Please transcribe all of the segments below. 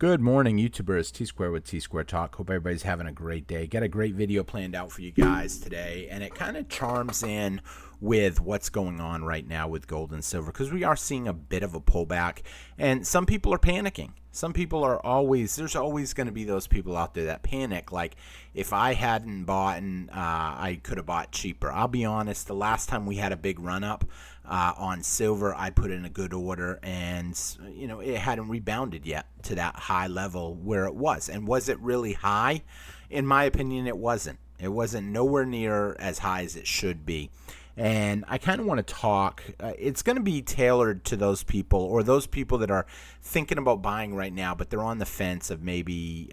Good morning, YouTubers. T-Square with T-Square Talk. Hope everybody's having a great day. Got a great video planned out for you guys today, and it kind of charms in with what's going on right now with gold and silver because we are seeing a bit of a pullback, and some people are panicking. Some people are there's always going to be those people out there that panic. Like, if I hadn't bought, I could have bought cheaper. I'll be honest, the last time we had a big run up on silver, I put in a good order, and it hadn't rebounded yet to that high level where it was. And was it really high? In my opinion, it wasn't. It wasn't nowhere near as high as it should be. And I kind of want to talk, it's going to be tailored to those people, or those people that are thinking about buying right now, but they're on the fence of maybe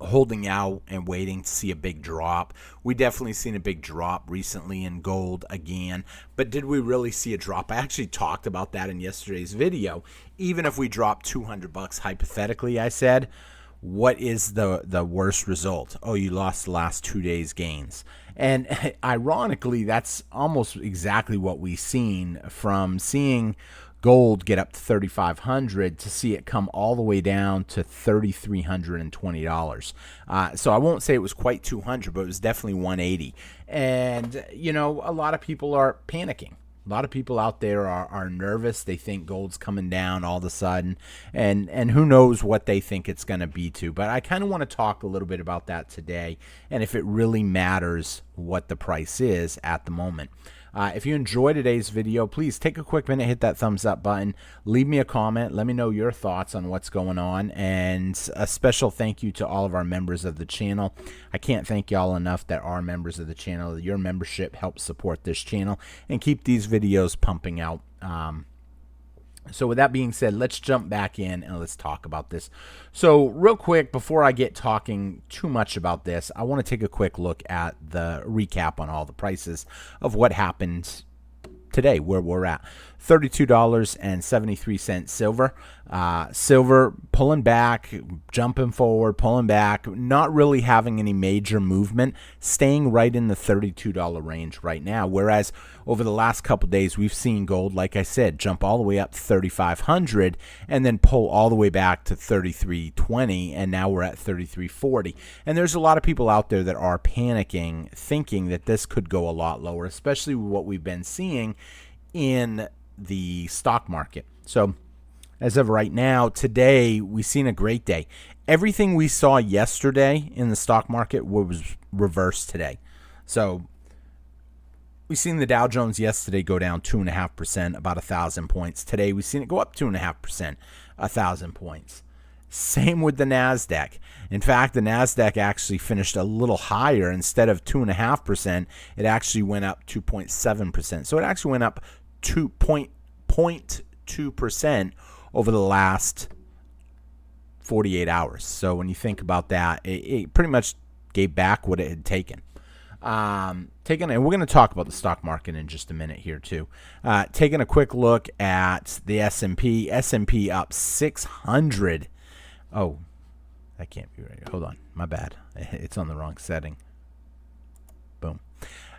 holding out and waiting to see a big drop. We definitely seen a big drop recently in gold again, but did we really see a drop? I actually talked about that in yesterday's video. Even if we dropped $200 hypothetically, I said, what is the worst result? Oh, you lost the last 2 days gains. And ironically, that's almost exactly what we've seen, from seeing gold get up to $3,500 to see it come all the way down to $3,320. So I won't say it was quite 200, but it was definitely 180. And, a lot of people are panicking. A lot of people out there are nervous. They think gold's coming down all of a sudden, and who knows what they think it's going to be to. But I kind of want to talk a little bit about that today, and if it really matters what the price is at the moment. If you enjoyed today's video, please take a quick minute, hit that thumbs up button, leave me a comment, let me know your thoughts on what's going on, and a special thank you to all of our members of the channel. I can't thank y'all enough that are members of the channel. Your membership helps support this channel and keep these videos pumping out. So with that being said, let's jump back in and let's talk about this. So real quick, before I get talking too much about this, I want to take a quick look at the recap on all the prices of what happened today, where we're at. $32.73 silver. Silver pulling back, jumping forward, pulling back, not really having any major movement, staying right in the $32 range right now. Whereas over the last couple days, we've seen gold, like I said, jump all the way up to 3,500 and then pull all the way back to 33.20, and now we're at 33.40. And there's a lot of people out there that are panicking, thinking that this could go a lot lower, especially with what we've been seeing in the stock market. So as of right now, today, we've seen a great day. Everything we saw yesterday in the stock market was reversed today. So we've seen the Dow Jones yesterday go down 2.5%, about 1,000 points. Today, we've seen it go up 2.5%, 1,000 points. Same with the NASDAQ. In fact, the NASDAQ actually finished a little higher. Instead of 2.5%, it actually went up 2.7%. So it actually went up 2.2% over the last 48 hours. So when you think about that, it pretty much gave back what it had taken. And we're going to talk about the stock market in just a minute here too. Taking a quick look at the S&P. S&P up 600. Oh, that can't be right. Hold on. My bad. It's on the wrong setting. Boom.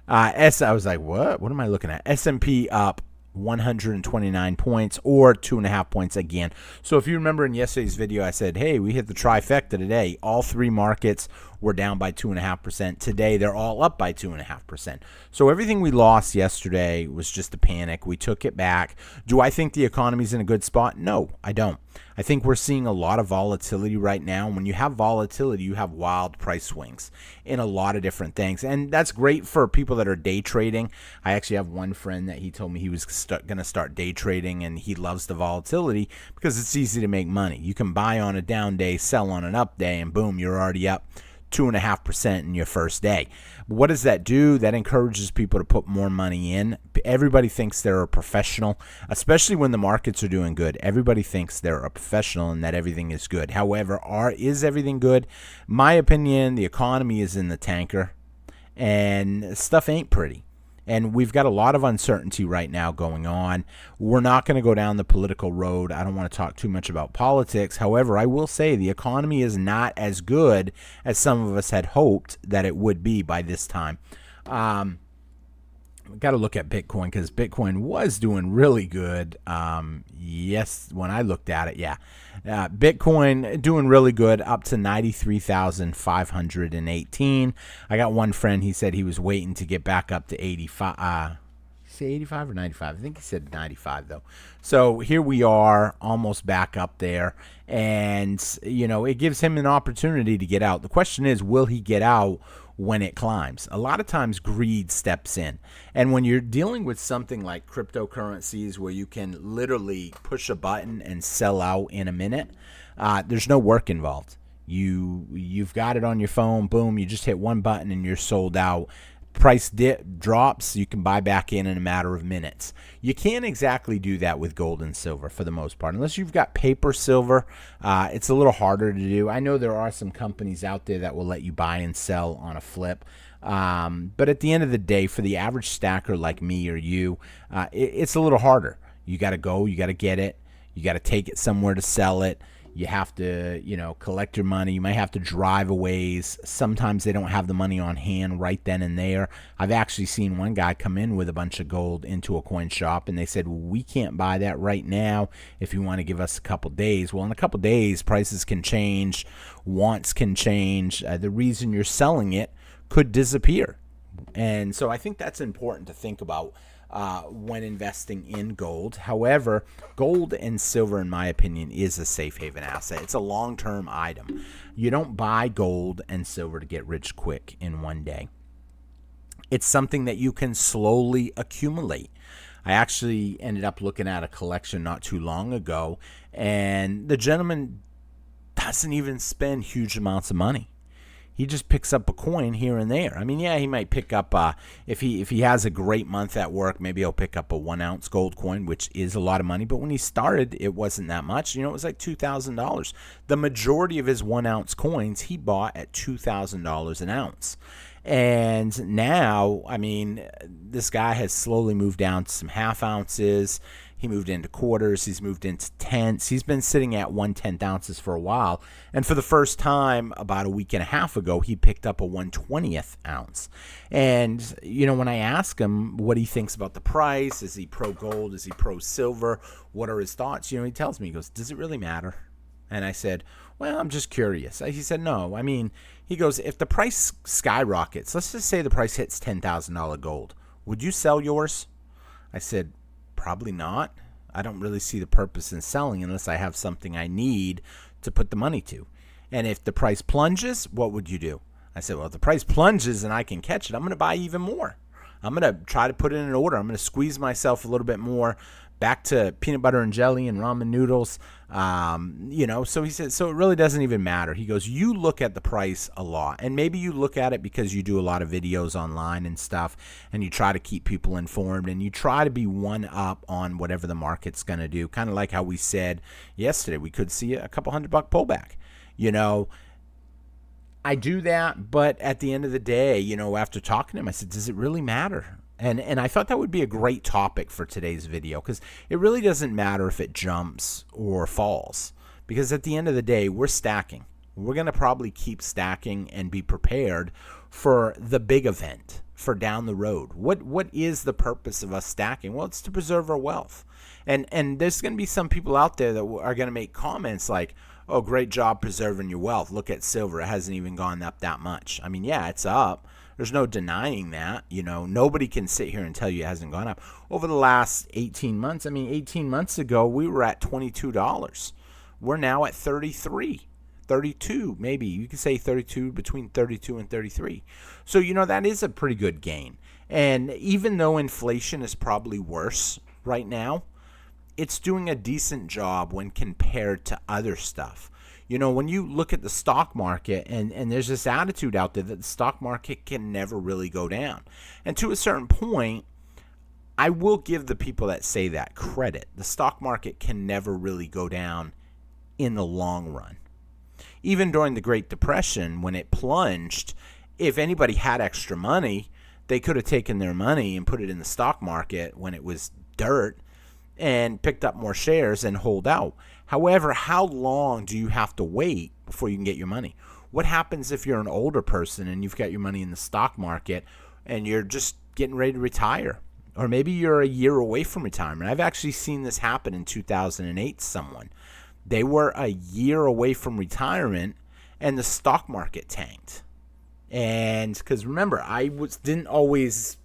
I was like, what? What am I looking at? S&P up 129 points, or 2.5 points again. So if you remember in yesterday's video, I said, hey, we hit the trifecta today. All three markets were down by 2.5%. Today, they're all up by 2.5%. So everything we lost yesterday was just a panic. We took it back. Do I think the economy's in a good spot? No, I don't. I think we're seeing a lot of volatility right now. When you have volatility, you have wild price swings in a lot of different things. And that's great for people that are day trading. I actually have one friend that he told me he was going to start day trading, and he loves the volatility because it's easy to make money. You can buy on a down day, sell on an up day, and boom, you're already up 2.5% in your first day. What does that do? That encourages people to put more money in. Everybody thinks they're a professional, especially when the markets are doing good. Everybody thinks they're a professional and that everything is good. However, is everything good? My opinion, the economy is in the tanker and stuff ain't pretty. And we've got a lot of uncertainty right now going on. We're not going to go down the political road. I don't want to talk too much about politics. However, I will say the economy is not as good as some of us had hoped that it would be by this time. We've got to look at Bitcoin because Bitcoin was doing really good Yes, when I looked at it, yeah. Bitcoin doing really good, up to 93,518. I got one friend, he said he was waiting to get back up to 85. Say 85 or 95? I think he said 95 though. So here we are, almost back up there, and it gives him an opportunity to get out. The question is, will he get out when it climbs? A lot of times greed steps in, and when you're dealing with something like cryptocurrencies where you can literally push a button and sell out in a minute, there's no work involved. You've got it on your phone, boom, you just hit one button and you're sold out. Price drops, you can buy back in a matter of minutes. You can't exactly do that with gold and silver for the most part. Unless you've got paper silver, it's a little harder to do. I know there are some companies out there that will let you buy and sell on a flip. But at the end of the day, for the average stacker like me or you, it's a little harder. You got to go, you got to get it, you got to take it somewhere to sell it. You have to, collect your money. You might have to drive a ways. Sometimes they don't have the money on hand right then and there. I've actually seen one guy come in with a bunch of gold into a coin shop, and they said, we can't buy that right now if you want to give us a couple days. Well, in a couple days, prices can change, wants can change. The reason you're selling it could disappear. And so I think that's important to think about when investing in gold. However, gold and silver, in my opinion, is a safe haven asset. It's a long-term item. You don't buy gold and silver to get rich quick in one day. It's something that you can slowly accumulate. I actually ended up looking at a collection not too long ago, and the gentleman doesn't even spend huge amounts of money. He just picks up a coin here and there. I mean, yeah, he might pick up, if he has a great month at work, maybe he'll pick up a 1 ounce gold coin, which is a lot of money. But when he started, it wasn't that much. It was like $2,000. The majority of his 1 ounce coins he bought at $2,000 an ounce. And now, I mean, this guy has slowly moved down to some half ounces. He moved into quarters. He's moved into tenths. He's been sitting at 1/10 ounces for a while. And for the first time, about a week and a half ago, he picked up a 1/20th ounce. And, when I ask him what he thinks about the price, is he pro gold? Is he pro silver? What are his thoughts? He tells me, he goes, does it really matter? And I said, well, I'm just curious. He said, no. I mean, he goes, if the price skyrockets, let's just say the price hits $10,000 gold, would you sell yours? I said, probably not. I don't really see the purpose in selling unless I have something I need to put the money to. And if the price plunges, what would you do? I said, well, if the price plunges and I can catch it, I'm going to buy even more. I'm going to try to put it in order. I'm going to squeeze myself a little bit more back to peanut butter and jelly and ramen noodles. So he said, so it really doesn't even matter. He goes, you look at the price a lot, and maybe you look at it because you do a lot of videos online and stuff, and you try to keep people informed, and you try to be one up on whatever the market's going to do. Kind of like how we said yesterday, we could see a couple $100 pullback. I do that, but at the end of the day, after talking to him, I said, does it really matter? And I thought that would be a great topic for today's video, because it really doesn't matter if it jumps or falls, because at the end of the day, we're stacking. We're going to probably keep stacking and be prepared for the big event, for down the road. What is the purpose of us stacking? Well, it's to preserve our wealth. And there's going to be some people out there that are going to make comments like, oh, great job preserving your wealth. Look at silver. It hasn't even gone up that much. I mean, yeah, it's up. There's no denying that. Nobody can sit here and tell you it hasn't gone up. Over the last 18 months, 18 months ago, we were at $22. We're now at 33, 32, maybe. You could say 32, between 32 and 33. So, that is a pretty good gain. And even though inflation is probably worse right now, it's doing a decent job when compared to other stuff. When you look at the stock market, and there's this attitude out there that the stock market can never really go down. And to a certain point, I will give the people that say that credit. The stock market can never really go down in the long run. Even during the Great Depression, when it plunged, if anybody had extra money, they could have taken their money and put it in the stock market when it was dirt and picked up more shares and hold out. However, how long do you have to wait before you can get your money? What happens if you're an older person and you've got your money in the stock market and you're just getting ready to retire? Or maybe you're a year away from retirement. I've actually seen this happen in 2008 to someone. They were a year away from retirement and the stock market tanked. And because remember, didn't always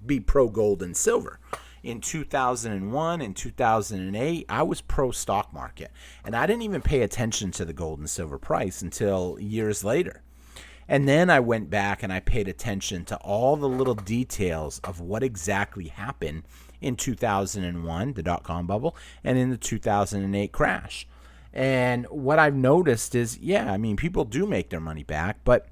be pro gold and silver. In 2001 and 2008, I was pro stock market. And I didn't even pay attention to the gold and silver price until years later. And then I went back and I paid attention to all the little details of what exactly happened in 2001, the dot-com bubble, and in the 2008 crash. And what I've noticed is, people do make their money back, but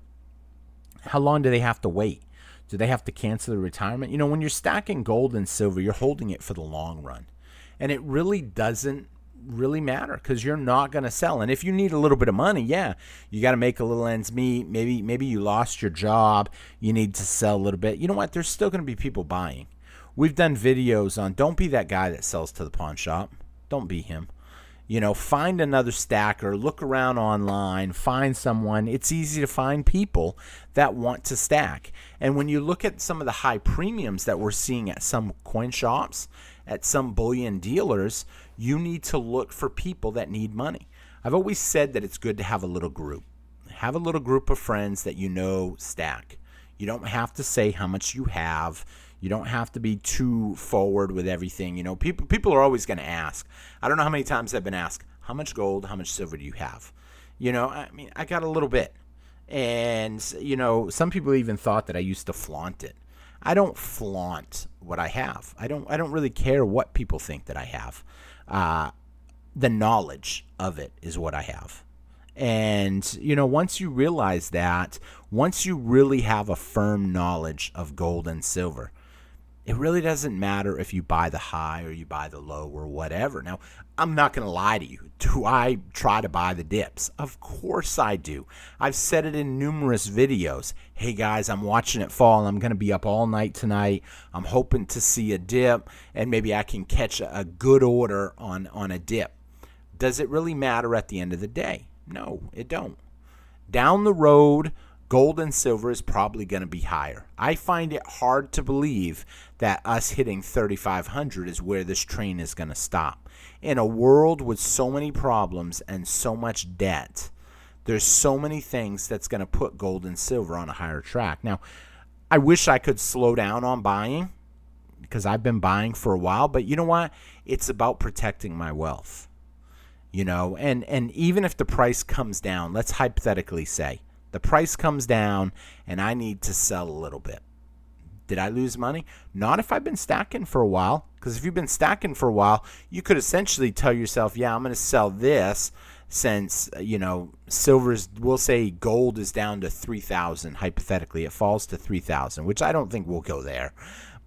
how long do they have to wait? Do they have to cancel their retirement? When you're stacking gold and silver, you're holding it for the long run. And it really doesn't really matter because you're not going to sell. And if you need a little bit of money, you got to make a little ends meet. Maybe you lost your job. You need to sell a little bit. You know what? There's still going to be people buying. We've done videos on don't be that guy that sells to the pawn shop. Don't be him. Find another stacker, look around online, find someone. It's easy to find people that want to stack. And when you look at some of the high premiums that we're seeing at some coin shops, at some bullion dealers, you need to look for people that need money. I've always said that it's good to have a little group. Have a little group of friends that stack. You don't have to say how much you have. You don't have to be too forward with everything. People are always going to ask. I don't know how many times I've been asked, how much gold, how much silver do you have? I got a little bit. And, some people even thought that I used to flaunt it. I don't flaunt what I have. I don't really care what people think that I have. The knowledge of it is what I have. And, once you realize that, once you really have a firm knowledge of gold and silver, it really doesn't matter if you buy the high or you buy the low or whatever. Now, I'm not going to lie to you. Do I try to buy the dips? Of course I do. I've said it in numerous videos. Hey guys, I'm watching it fall. I'm going to be up all night tonight. I'm hoping to see a dip and maybe I can catch a good order on a dip. Does it really matter at the end of the day? No, it don't. Down the road, gold and silver is probably going to be higher. I find it hard to believe that us hitting 3,500 is where this train is going to stop. In a world with so many problems and so much debt, there's so many things that's going to put gold and silver on a higher track. Now, I wish I could slow down on buying because I've been buying for a while, but you know what? It's about protecting my wealth. And even if the price comes down, let's hypothetically say the price comes down and I need to sell a little bit. Did I lose money? Not if I've been stacking for a while. Because if you've been stacking for a while, you could essentially tell yourself, I'm going to sell this since, silver's, we'll say gold is down to 3,000. Hypothetically, it falls to 3,000, which I don't think we'll go there.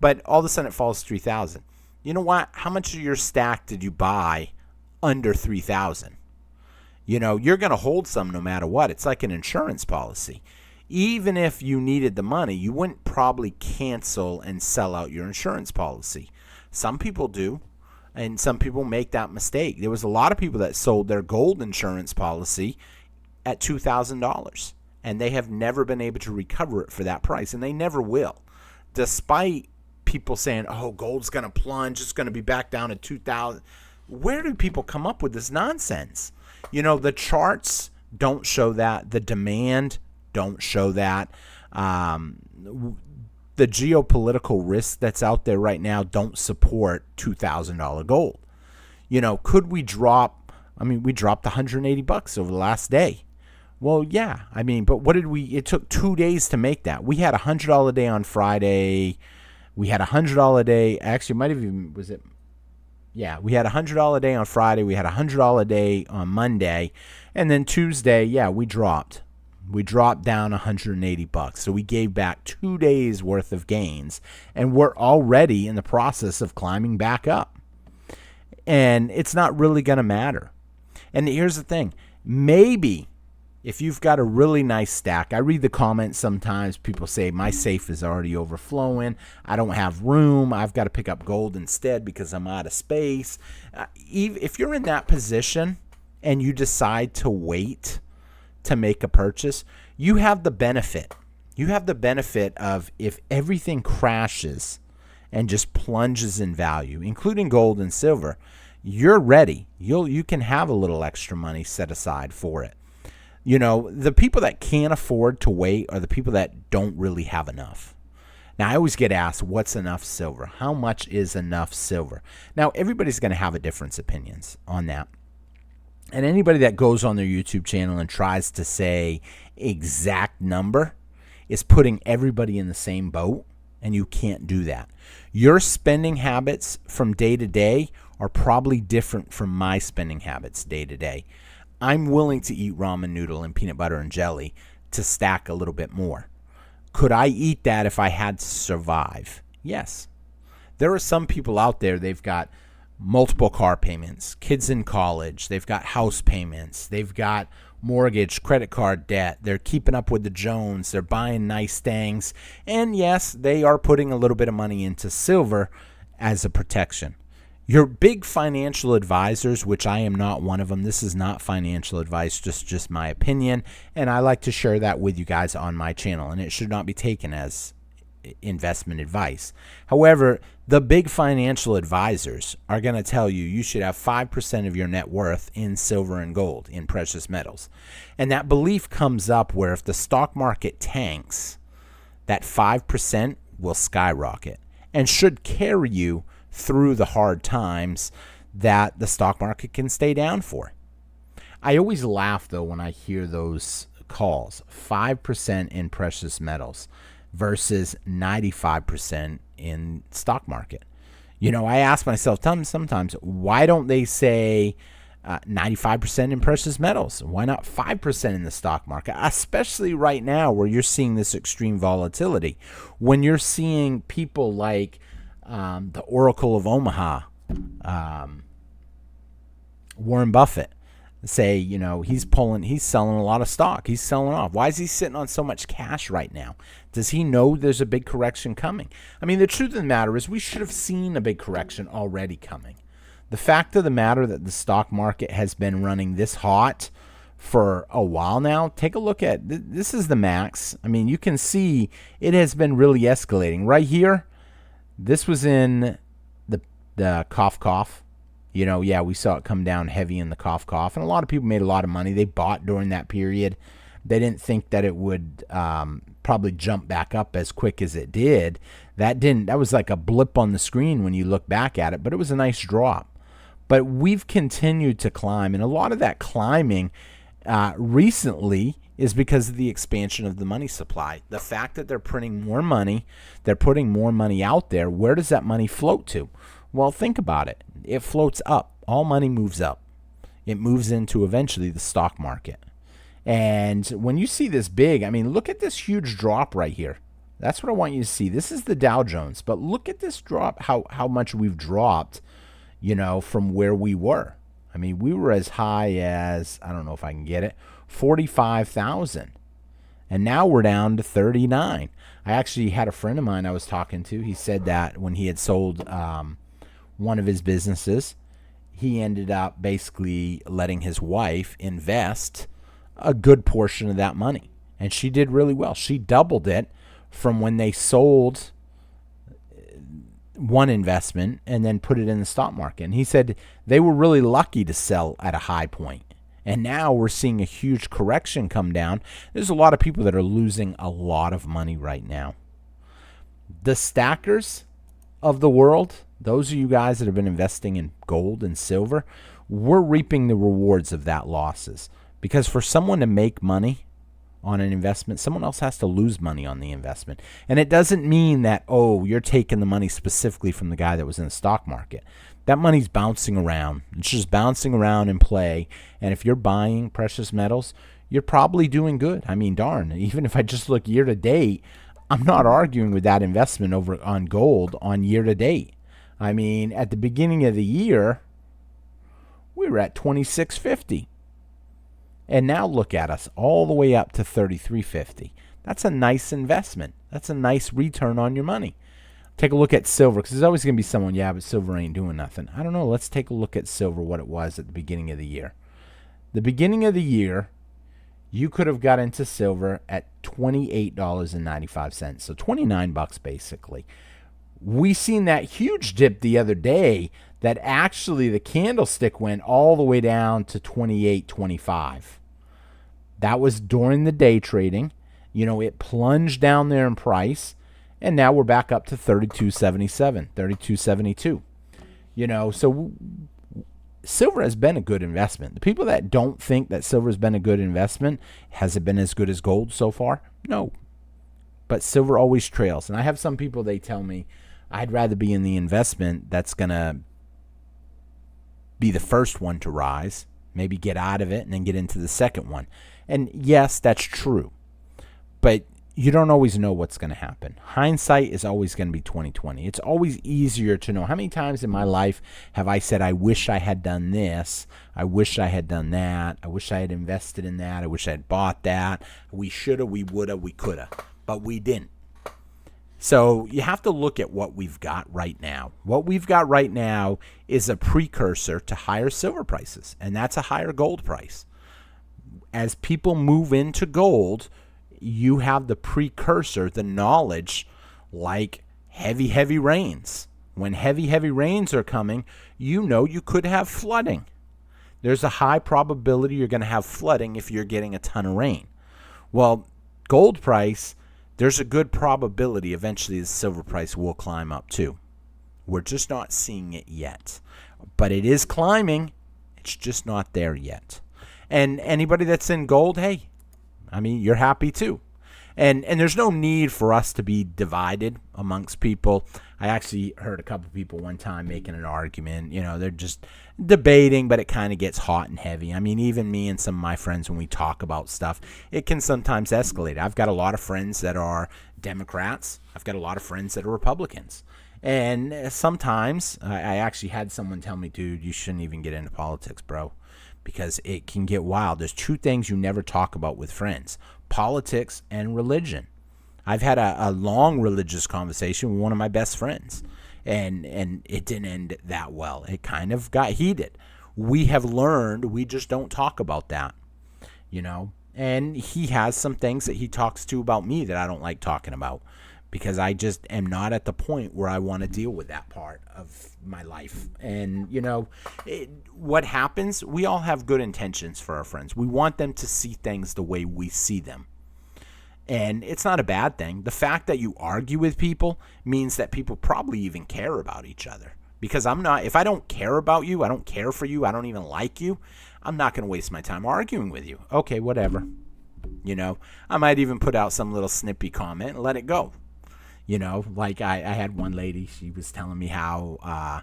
But all of a sudden it falls to 3,000. You know what? How much of your stack did you buy under 3,000? You're going to hold some no matter what. It's like an insurance policy. Even if you needed the money, you wouldn't probably cancel and sell out your insurance policy. Some people do, and some people make that mistake. There was a lot of people that sold their gold insurance policy at $2,000, and they have never been able to recover it for that price, and they never will. Despite people saying, gold's going to plunge, it's going to be back down to 2,000. Where do people come up with this nonsense? The charts don't show that. The demand don't show that. The geopolitical risk that's out there right now don't support $2,000 gold. Could we drop? We dropped $180 over the last day. Well, yeah. But what did we? It took 2 days to make that. We had $100 a day on Friday. We had $100 a day. Actually, it might have even was it. Yeah, we had $100 a day on Friday. We had $100 a day on Monday, and then Tuesday, we dropped. We dropped down $180. So we gave back 2 days worth of gains, and we're already in the process of climbing back up. And it's not really going to matter. And here's the thing. Maybe if you've got a really nice stack, I read the comments sometimes. People say, my safe is already overflowing. I don't have room. I've got to pick up gold instead because I'm out of space. If you're in that position and you decide to wait to make a purchase, you have the benefit. You have the benefit of if everything crashes and just plunges in value, including gold and silver, you're ready. You can have a little extra money set aside for it. The people that can't afford to wait are the people that don't really have enough. Now, I always get asked, what's enough silver? How much is enough silver? Now, everybody's going to have a different opinions on that. And anybody that goes on their YouTube channel and tries to say exact number is putting everybody in the same boat, and you can't do that. Your spending habits from day to day are probably different from my spending habits day to day. I'm willing to eat ramen noodle and peanut butter and jelly to stack a little bit more. Could I eat that if I had to survive? Yes. There are some people out there, they've got multiple car payments, kids in college, they've got house payments, they've got mortgage, credit card debt, they're keeping up with the Jones, they're buying nice things, and yes, they are putting a little bit of money into silver as a protection. Your big financial advisors, which I am not one of them, this is not financial advice, just my opinion, and I like to share that with you guys on my channel, and it should not be taken as investment advice. However, the big financial advisors are going to tell you should have 5% of your net worth in silver and gold, in precious metals. And that belief comes up where if the stock market tanks, that 5% will skyrocket and should carry you through the hard times that the stock market can stay down for. I always laugh, though, when I hear those calls, 5% in precious metals versus 95% in stock market. I ask myself sometimes, why don't they say 95% in precious metals? Why not 5% in the stock market? Especially right now where you're seeing this extreme volatility. When you're seeing people like the Oracle of Omaha, Warren Buffett, say, he's selling a lot of stock. He's selling off. Why is he sitting on so much cash right now? Does he know there's a big correction coming? I mean, the truth of the matter is we should have seen a big correction already coming. The fact of the matter that the stock market has been running this hot for a while now, take a look at, this is the max. I mean, you can see it has been really escalating. Right here, this was in the cough. We saw it come down heavy in the cough. And a lot of people made a lot of money. They bought during that period. They didn't think that it would probably jump back up as quick as it did. That was like a blip on the screen when you look back at it, but it was a nice drop. But we've continued to climb, and a lot of that climbing recently is because of the expansion of the money supply. The fact that they're printing more money, they're putting more money out there, where does that money float to? Well, think about it. It floats up. All money moves up. It moves into eventually the stock market. And when you see this big, I mean, look at this huge drop right here. That's what I want you to see. This is the Dow Jones. But look at this drop, how much we've dropped, from where we were. I mean, we were as high as, I don't know if I can get it, 45,000. And now we're down to 39. I actually had a friend of mine I was talking to. He said that when he had sold one of his businesses, he ended up basically letting his wife invest a good portion of that money. And she did really well. She doubled it from when they sold one investment and then put it in the stock market. And he said they were really lucky to sell at a high point. And now we're seeing a huge correction come down. There's a lot of people that are losing a lot of money right now. The stackers of the world, those of you guys that have been investing in gold and silver, we're reaping the rewards of that losses. Because for someone to make money on an investment, someone else has to lose money on the investment. And it doesn't mean that, you're taking the money specifically from the guy that was in the stock market. That money's bouncing around. It's just bouncing around in play. And if you're buying precious metals, you're probably doing good. I mean, darn, even if I just look year to date, I'm not arguing with that investment over on gold on year to date. I mean, at the beginning of the year, we were at 26.50. And now look at us, all the way up to 33.50. That's a nice investment. That's a nice return on your money. Take a look at silver, because there's always going to be someone, but silver ain't doing nothing. I don't know. Let's take a look at silver, what it was at the beginning of the year. The beginning of the year, you could have got into silver at $28.95, so $29 basically. We seen that huge dip the other day that actually the candlestick went all the way down to 28.25. That was during the day trading. It plunged down there in price, and now we're back up to 32.77, 32.72. So silver has been a good investment. The people that don't think that silver has been a good investment, has it been as good as gold so far? No. But silver always trails. And I have some people, they tell me, I'd rather be in the investment that's going to be the first one to rise, maybe get out of it and then get into the second one. And yes, that's true. But you don't always know what's going to happen. Hindsight is always going to be 20/20. It's always easier to know. How many times in my life have I said, I wish I had done this, I wish I had done that, I wish I had invested in that, I wish I had bought that, we shoulda, we woulda, we coulda, but we didn't. So you have to look at what we've got right now. What we've got right now is a precursor to higher silver prices, and that's a higher gold price. As people move into gold, you have the precursor, the knowledge, like heavy, heavy rains. When heavy, heavy rains are coming, you could have flooding. There's a high probability you're going to have flooding if you're getting a ton of rain. Well, gold price, there's a good probability eventually the silver price will climb up too. We're just not seeing it yet. But it is climbing. It's just not there yet. And anybody that's in gold, hey, you're happy too. And there's no need for us to be divided amongst people. I actually heard a couple people one time making an argument. They're just debating, but it kind of gets hot and heavy. Even me and some of my friends, when we talk about stuff, it can sometimes escalate. I've got a lot of friends that are Democrats. I've got a lot of friends that are Republicans. And sometimes I actually had someone tell me, dude, you shouldn't even get into politics, bro, because it can get wild. There's two things you never talk about with friends: politics and religion. I've had a long religious conversation with one of my best friends, and it didn't end that well. It kind of got heated. We have learned we just don't talk about that, and he has some things that he talks to about me that I don't like talking about, because I just am not at the point where I want to deal with that part of my life. And, what happens, we all have good intentions for our friends. We want them to see things the way we see them. And it's not a bad thing. The fact that you argue with people means that people probably even care about each other. Because if I don't care about you, I don't care for you, I don't even like you, I'm not going to waste my time arguing with you. Okay, whatever. I might even put out some little snippy comment and let it go. Like I had one lady, she was telling me how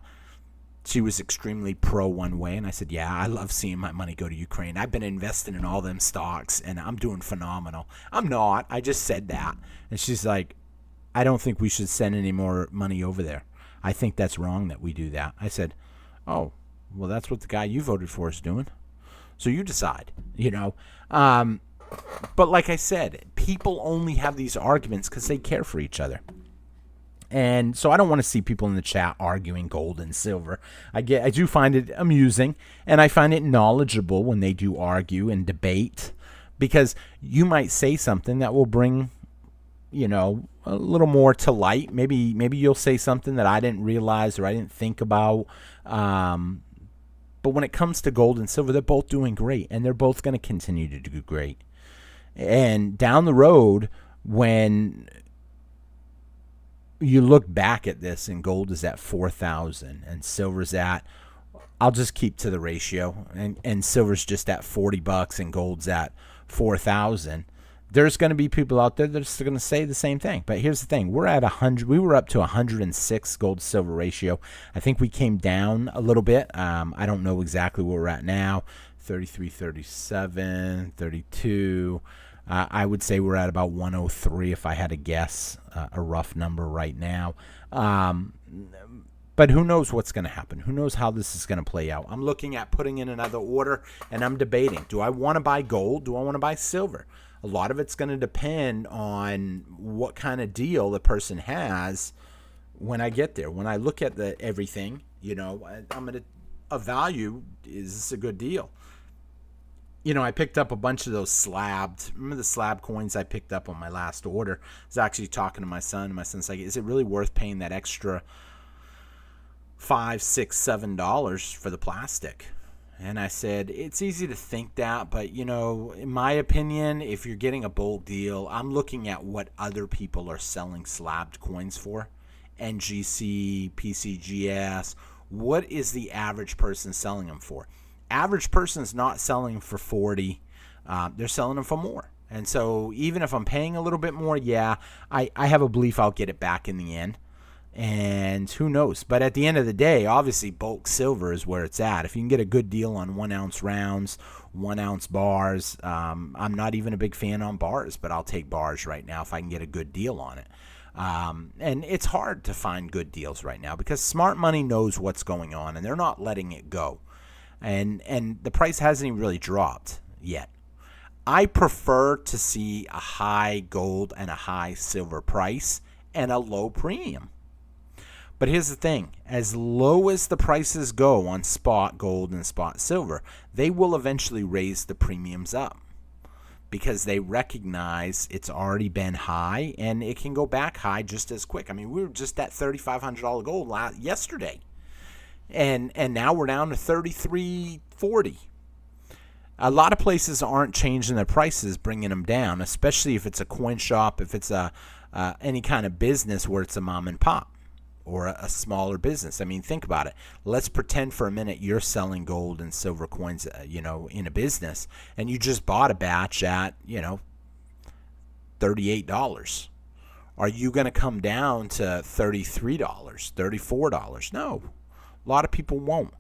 she was extremely pro one way. And I said, yeah, I love seeing my money go to Ukraine. I've been investing in all them stocks and I'm doing phenomenal. I'm not. I just said that. And she's like, I don't think we should send any more money over there. I think that's wrong that we do that. I said, oh, well, that's what the guy you voted for is doing. So you decide, But like I said, people only have these arguments because they care for each other. And so I don't want to see people in the chat arguing gold and silver. I do find it amusing, and I find it knowledgeable when they do argue and debate, because you might say something that will bring, a little more to light. Maybe you'll say something that I didn't realize or I didn't think about. But when it comes to gold and silver, they're both doing great, and they're both going to continue to do great. And down the road, when you look back at this and gold is at 4,000 and silver's at, I'll just keep to the ratio, and silver's just at $40 and gold's at 4,000. There's going to be people out there that's going to say the same thing. But here's the thing. We're at 100. We were up to 106 gold to silver ratio. I think we came down a little bit. I don't know exactly where we're at now. 33, 37, 32. I would say we're at about 103 if I had to guess a rough number right now. But who knows what's going to happen? Who knows how this is going to play out? I'm looking at putting in another order, and I'm debating. Do I want to buy gold? Do I want to buy silver? A lot of it's going to depend on what kind of deal the person has when I get there. When I look at everything, I'm going to evaluate, is this a good deal? I picked up a bunch of those slabbed. Remember the slab coins I picked up on my last order? I was actually talking to my son. And my son's like, is it really worth paying that extra $5, $6, $7 for the plastic? And I said, it's easy to think that, but, in my opinion, if you're getting a bulk deal, I'm looking at what other people are selling slabbed coins for. NGC, PCGS. What is the average person selling them for? Average person's not selling for 40. They're selling them for more. And so even if I'm paying a little bit more, yeah, I have a belief I'll get it back in the end. And who knows? But at the end of the day, obviously bulk silver is where it's at. If you can get a good deal on 1 ounce rounds, 1 ounce bars, I'm not even a big fan on bars, but I'll take bars right now if I can get a good deal on it. And it's hard to find good deals right now because smart money knows what's going on and they're not letting it go. And the price hasn't even really dropped yet. I prefer to see a high gold and a high silver price and a low premium. But here's the thing, as low as the prices go on spot gold and spot silver, they will eventually raise the premiums up because they recognize it's already been high and it can go back high just as quick. I mean, we were just at $3,500 gold yesterday, and now we're down to $3,340. A lot of places aren't changing their prices, bringing them down, especially if it's a coin shop, if it's any kind of business where it's a mom and pop or a smaller business. I mean, think about it. Let's pretend for a minute you're selling gold and silver coins, in a business, and you just bought a batch at, $38. Are you going to come down to $33, $34? No. A lot of people won't.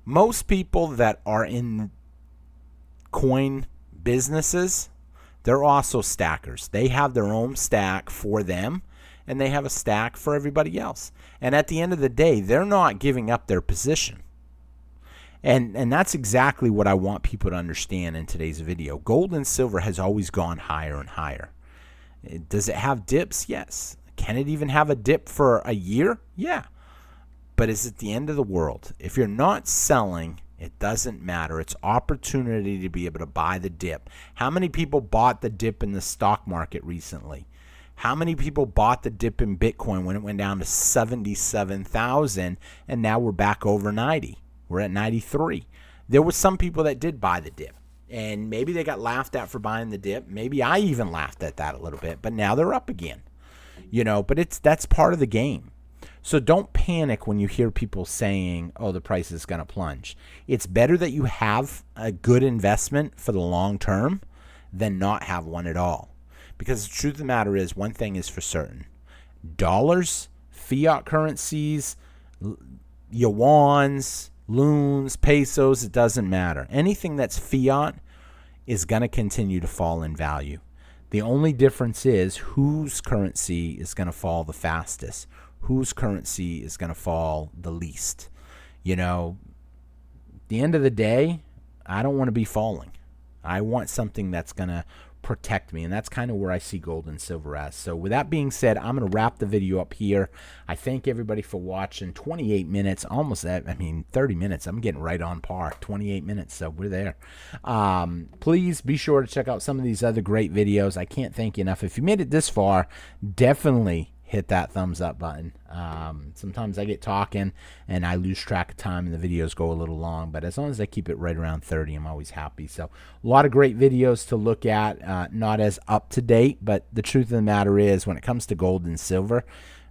Most people that are in coin businesses, they're also stackers. They have their own stack for them, and they have a stack for everybody else. And at the end of the day, they're not giving up their position. And that's exactly what I want people to understand in today's video. Gold and silver has always gone higher and higher. Does it have dips? Yes. Can it even have a dip for a year? Yeah. But is it the end of the world? If you're not selling, it doesn't matter. It's opportunity to be able to buy the dip. How many people bought the dip in the stock market recently? How many people bought the dip in Bitcoin when it went down to 77,000 and now we're back over 90? We're at 93. There were some people that did buy the dip, and maybe they got laughed at for buying the dip. Maybe I even laughed at that a little bit, but now they're up again. But that's part of the game. So don't panic when you hear people saying, oh, the price is going to plunge. It's better that you have a good investment for the long term than not have one at all. Because the truth of the matter is, one thing is for certain. Dollars, fiat currencies, yuans, loons, pesos, it doesn't matter. Anything that's fiat is going to continue to fall in value. The only difference is whose currency is going to fall the fastest, whose currency is going to fall the least. At the end of the day, I don't want to be falling. I want something that's going to protect me, and that's kind of where I see gold and silver as. So with that being said, I'm going to wrap the video up here. I thank everybody for watching. 28 minutes, almost 30 minutes. I'm getting right on par. 28 minutes, so we're there. Please be sure to check out some of these other great videos. I can't thank you enough. If you made it this far, definitely hit that thumbs up button. Sometimes I get talking and I lose track of time and the videos go a little long, but as long as I keep it right around 30, I'm always happy. So a lot of great videos to look at, not as up to date, but the truth of the matter is when it comes to gold and silver,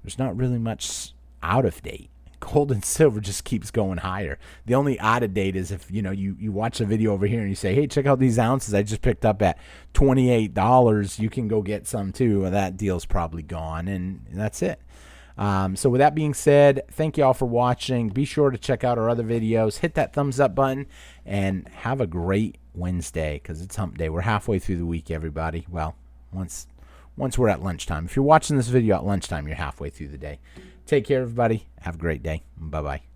there's not really much out of date. Gold and silver just keeps going higher. The only out of date is if you watch a video over here and you say, hey, check out these ounces I just picked up at $28. You can go get some too. Well, that deal's probably gone, and that's it. So with that being said, thank you all for watching. Be sure to check out our other videos. Hit that thumbs up button and have a great Wednesday because it's hump day. We're halfway through the week, everybody. Well, once we're at lunchtime. If you're watching this video at lunchtime, you're halfway through the day. Take care, everybody. Have a great day. Bye-bye.